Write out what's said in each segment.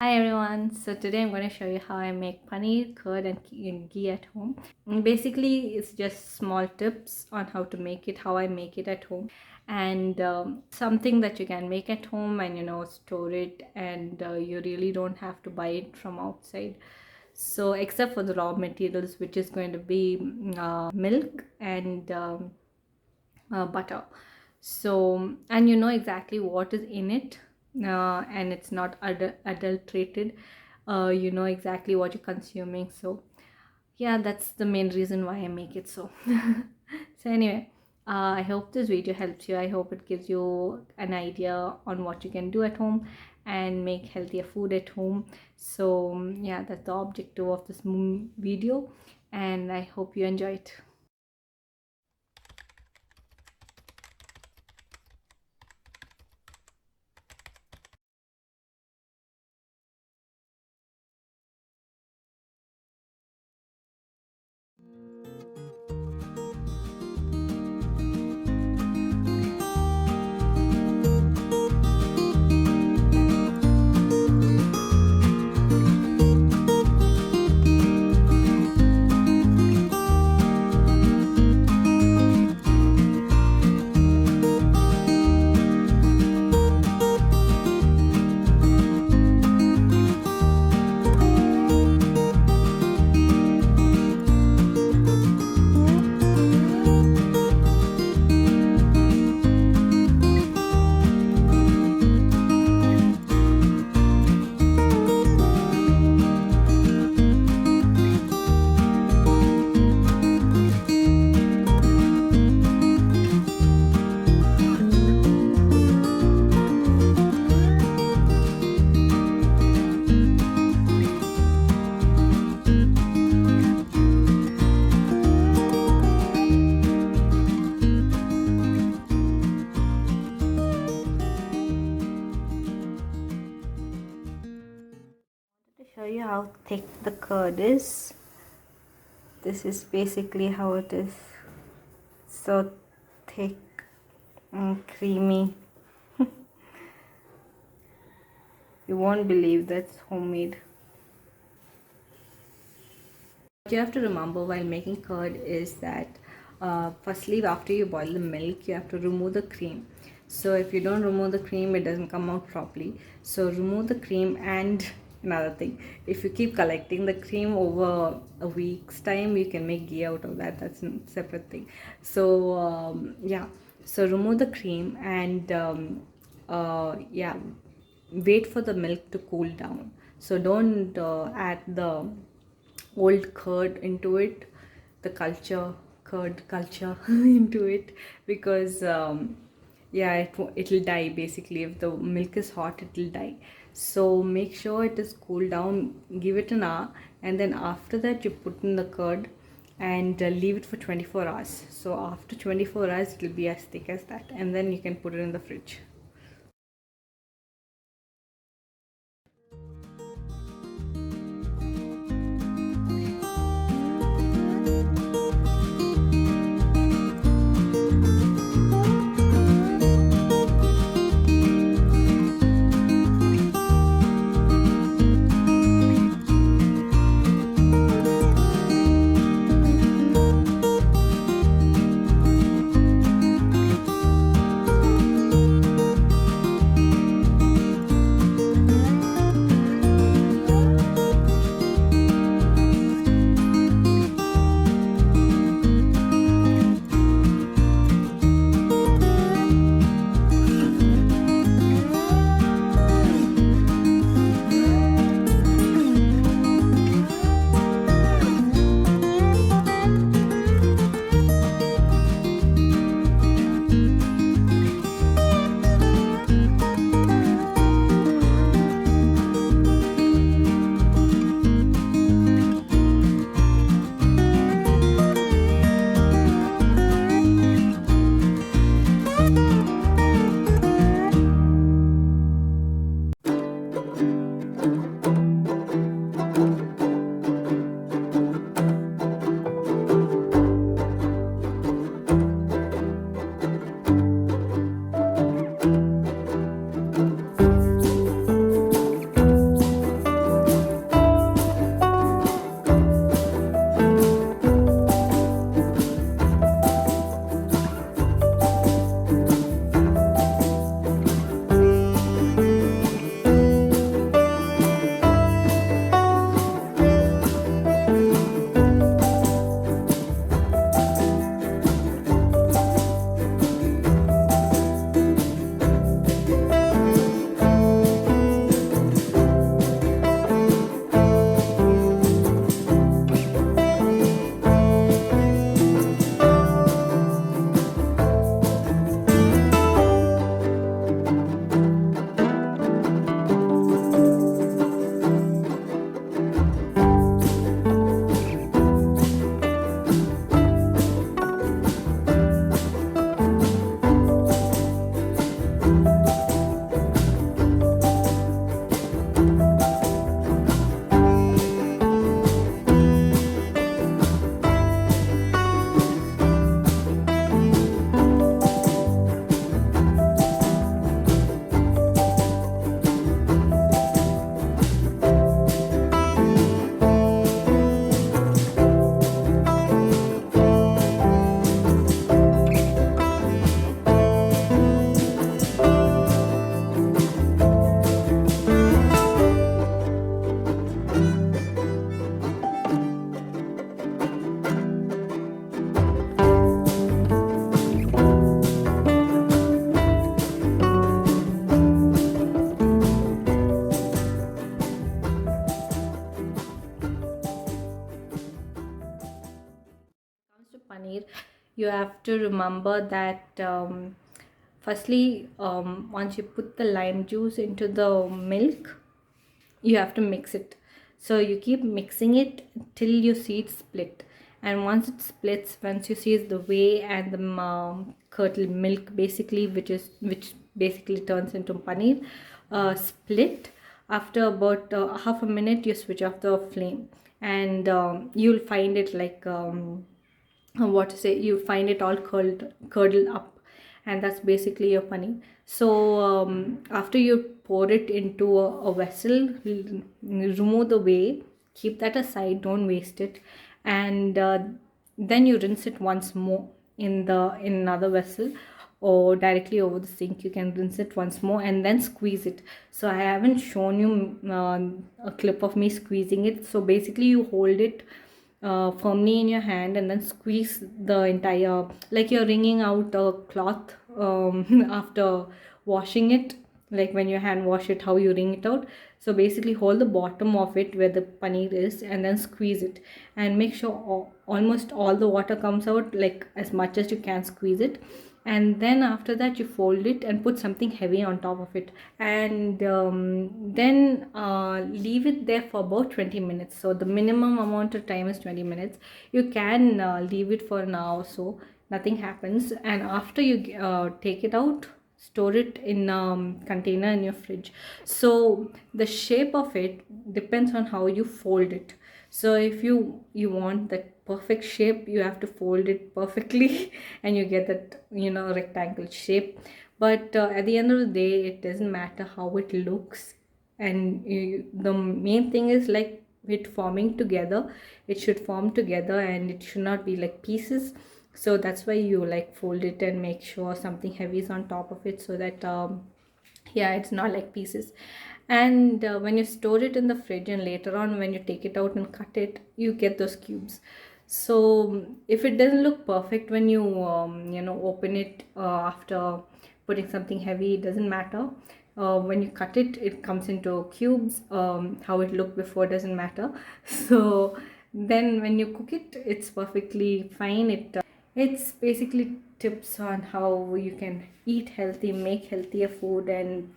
Hi everyone, so today I'm going to show you how I make paneer, curd and ghee at home. Basically, it's just small tips on how to make it, how I make it at home, and something that you can make at home and store it, and you really don't have to buy it from outside. So except for the raw materials, which is going to be milk and butter. So, and you know exactly what is in it, and it's not adulterated. You know exactly what you're consuming. So yeah, that's the main reason why I make it so. So anyway, I hope this video helps you. I hope it gives you an idea on what you can do at home and make healthier food at home. So yeah, that's the objective of this video, and I hope you enjoy it. To show you how thick the curd is, this is basically how it is. So thick and creamy. You won't believe that's homemade. What you have to remember while making curd is that firstly, after you boil the milk, you have to remove the cream. So if you don't remove the cream, it doesn't come out properly. So remove the cream. And another thing, if you keep collecting the cream over a week's time, you can make ghee out of that. That's a separate thing. So yeah, so remove the cream and yeah, wait for the milk to cool down. So don't add the old curd into it, the culture curd culture into it, because yeah, it'll die. Basically, if the milk is hot, it'll die. So make sure it is cooled down, give it an hour, and then after that you put in the curd and leave it for 24 hours. So after 24 hours it will be as thick as that, and then you can put it in the fridge. paneer, you have to remember that firstly, once you put the lime juice into the milk, you have to mix it. So you keep mixing it till you see it split, and once it splits, once you see the whey and the curdled milk basically, which basically turns into paneer, split, after about half a minute you switch off the flame, and you'll find it like what to say, you find it all curdled up, and that's basically your paneer. So after you pour it into a vessel, remove the whey, keep that aside, don't waste it, and then you rinse it once more in another vessel, or directly over the sink. You can rinse it once more and then squeeze it. So I haven't shown you a clip of me squeezing it. So basically you hold it firmly in your hand and then squeeze the entire, like you're wringing out a cloth after washing it, like when you hand wash it, how you wring it out. So basically hold the bottom of it where the paneer is and then squeeze it, and make sure almost all the water comes out, like as much as you can squeeze it. And then after that you fold it and put something heavy on top of it, and then leave it there for about 20 minutes. So the minimum amount of time is 20 minutes. You can leave it for an hour or so, nothing happens. And after you take it out, store it in container in your fridge. So the shape of it depends on how you fold it. So if you want that perfect shape, you have to fold it perfectly and you get that, rectangle shape. But at the end of the day, it doesn't matter how it looks, and the main thing is like it forming together. It should form together and it should not be like pieces. So that's why you like fold it and make sure something heavy is on top of it, so that yeah, it's not like pieces. And when you store it in the fridge and later on when you take it out and cut it, you get those cubes. So if it doesn't look perfect when you open it after putting something heavy, it doesn't matter. When you cut it, it comes into cubes. How it looked before doesn't matter. So then when you cook it, it's perfectly fine. It's basically tips on how you can eat healthy, make healthier food, and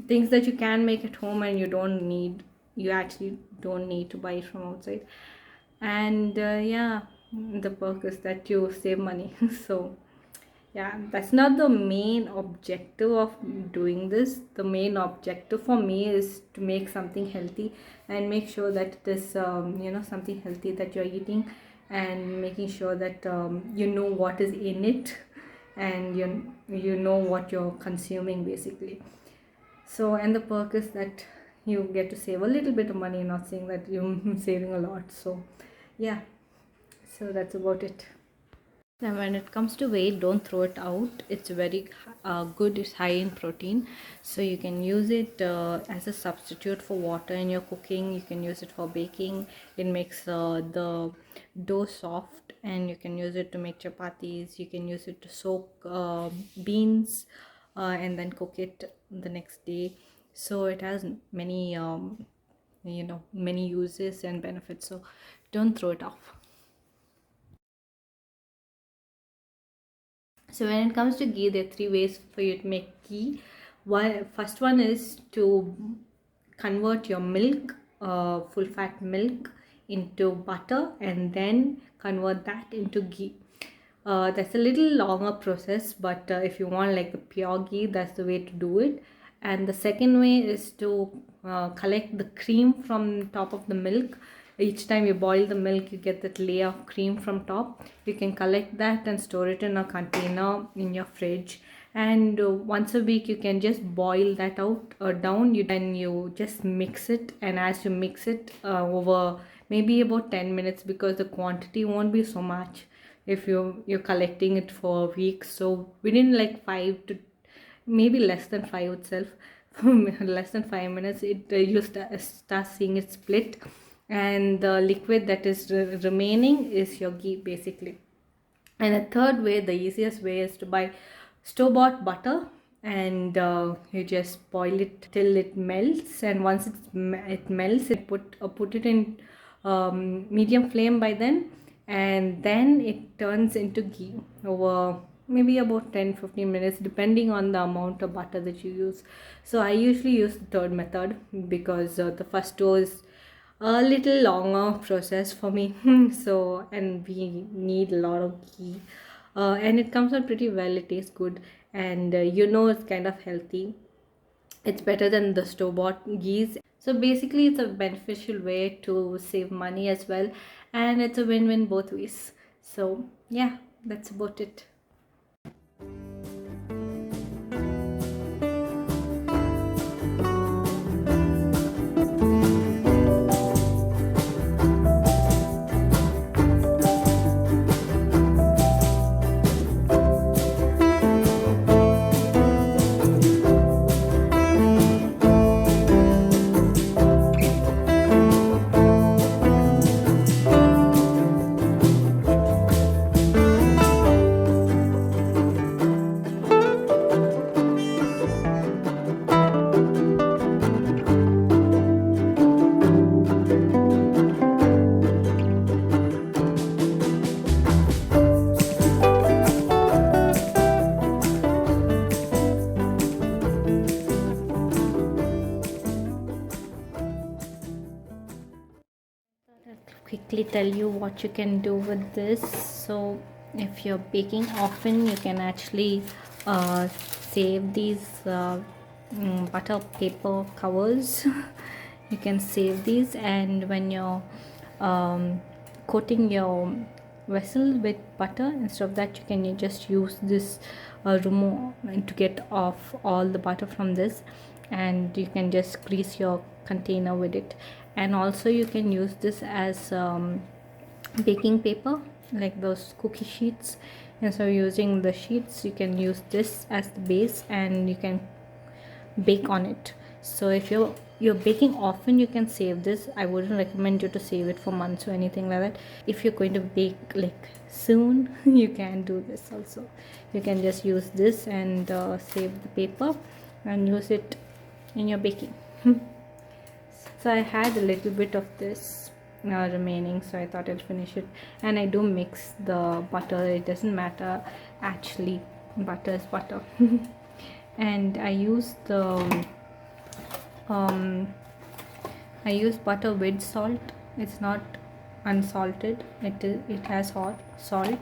things that you can make at home and you actually don't need to buy it from outside. And yeah, the perk is that you save money. So yeah, that's not the main objective of doing this. The main objective for me is to make something healthy and make sure that it is something healthy that you're eating, and making sure that you know what is in it, and you know what you're consuming basically. So, and the perk is that you get to save a little bit of money, not saying that you're saving a lot. So yeah, so that's about it. And when it comes to weight, don't throw it out. It's very good. It's high in protein, so you can use it as a substitute for water in your cooking. You can use it for baking. It makes the dough soft, and you can use it to make chapatis. You can use it to soak beans and then cook it the next day. So it has many many uses and benefits. So don't throw it off. So when it comes to ghee, there are three ways for you to make ghee. First one is to convert your milk, full fat milk, into butter, and then convert that into ghee. That's a little longer process, but if you want like the pure ghee, that's the way to do it. And the second way is to collect the cream from top of the milk. Each time you boil the milk, you get that layer of cream from top. You can collect that and store it in a container in your fridge. And once a week, you can just boil that out down. You just mix it, and as you mix it over maybe about 10 minutes, because the quantity won't be so much if you're collecting it for a week. So within like 5 to maybe less than 5 itself, less than 5 minutes, you start seeing it split, and the liquid that is remaining is your ghee basically. And a third way, the easiest way, is to buy store-bought butter, and you just boil it till it melts. And once it melts, put it in medium flame by then, and then it turns into ghee over maybe about 10-15 minutes, depending on the amount of butter that you use. So I usually use the third method because the first two is a little longer process for me. So, and we need a lot of ghee, and it comes out pretty well. It tastes good, and it's kind of healthy. It's better than the store-bought ghees. So basically it's a beneficial way to save money as well, and it's a win-win both ways. So yeah, that's about it. Quickly tell you what you can do with this. So if you're baking often, you can actually save these butter paper covers. You can save these, and when you're coating your vessel with butter, instead of that you can just use this remove to get off all the butter from this, and you can just grease your container with it. And also you can use this as baking paper, like those cookie sheets. And so using the sheets, you can use this as the base and you can bake on it. So if you're baking often, you can save this. I wouldn't recommend you to save it for months or anything like that. If you're going to bake like soon, you can do this also. You can just use this and save the paper and use it in your baking. So I had a little bit of this remaining, so I thought I'll finish it. And I do mix the butter. It doesn't matter, actually, butter is butter. And I use the I use butter with salt. It's not unsalted. It has hot salt,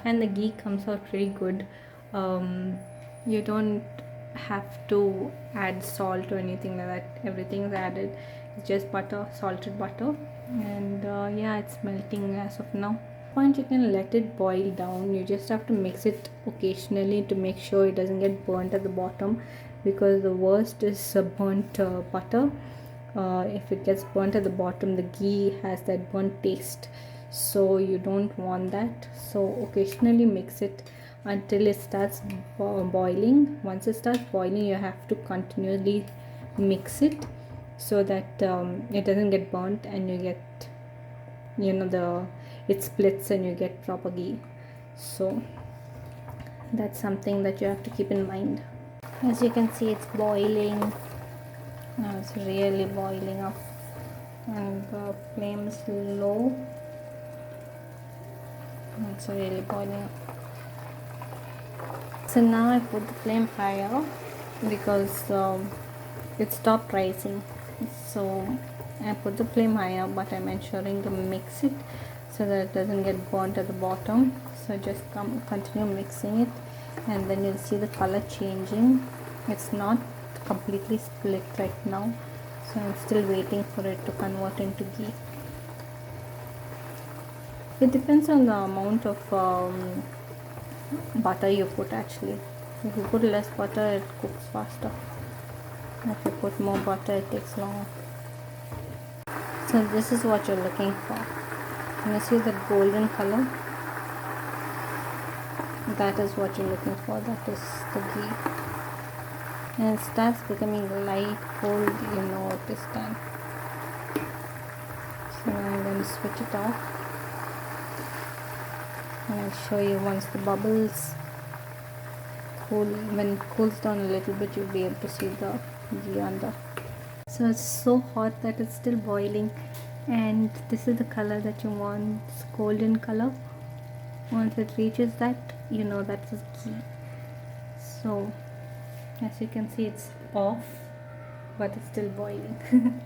and the ghee comes out pretty good. You don't have to add salt or anything like that. Everything is added. It's just butter, salted butter, and yeah, it's melting as of now. Point, you can let it boil down. You just have to mix it occasionally to make sure it doesn't get burnt at the bottom, because the worst is burnt butter. If it gets burnt at the bottom, the ghee has that burnt taste, so you don't want that. So occasionally mix it until it starts boiling. Once it starts boiling, you have to continually mix it so that it doesn't get burnt, and you get it splits and you get proper ghee. So that's something that you have to keep in mind. As you can see, it's boiling. Now it's really boiling up, and the flame is low. It's really boiling up. So now I put the flame higher because it stopped rising. So I put the flame higher, but I'm ensuring to mix it so that it doesn't get burnt at the bottom. So just continue mixing it, and then you'll see the color changing. It's not completely split right now, so I'm still waiting for it to convert into ghee. It depends on the amount of butter you put, actually. If you put less butter, it cooks faster. If you put more butter, it takes longer. So this is what you're looking for. Can you see the golden color? That is what you're looking for. That is the ghee. And it starts becoming light gold, you know it is done. So now I'm going to switch it off, and I'll show you once the bubbles cool. When it cools down a little bit, you'll be able to see the ghee under. So it's so hot that it's still boiling, and this is the color that you want. It's golden color. Once it reaches that, you know that is ghee. So as you can see, it's off, but it's still boiling.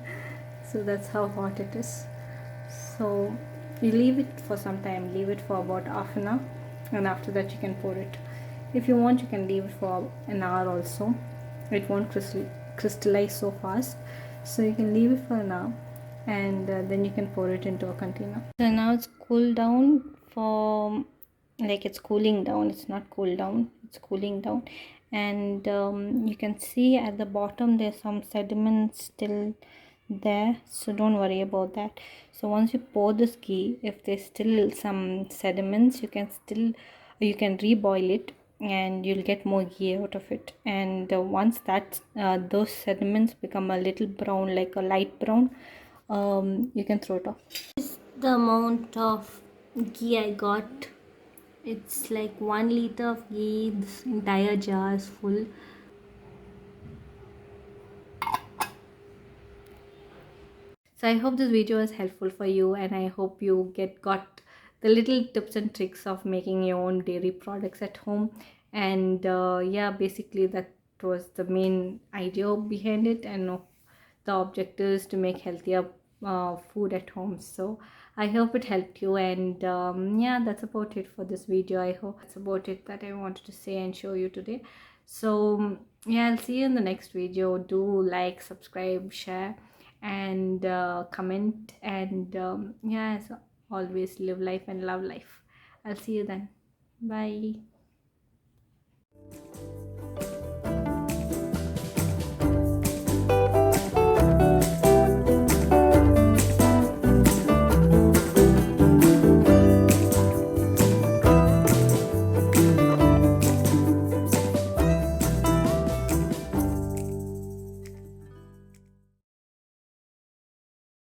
So that's how hot it is. So you leave it for some time, leave it for about half an hour, and after that you can pour it. If you want, you can leave it for an hour also. It won't crystallize so fast, so you can leave it for an hour, and then you can pour it into a container. So now it's cooled down for, like, it's cooling down, it's not cooled down, it's cooling down. And you can see at the bottom there's some sediment still there, so don't worry about that. So once you pour this ghee, if there's still some sediments, you can reboil it, and you'll get more ghee out of it. And once that those sediments become a little brown, like a light brown, you can throw it off. This is the amount of ghee I got. It's like 1 liter of ghee. This entire jar is full. So I hope this video was helpful for you, and I hope you got the little tips and tricks of making your own dairy products at home. And yeah, basically that was the main idea behind it, and the objective is to make healthier food at home. So I hope it helped you, and yeah, that's about it for this video. I hope that's about it that I wanted to say and show you today. So yeah, I'll see you in the next video. Do like, subscribe, share, and comment. And yeah, as always, live life and love life. I'll see you then. Bye.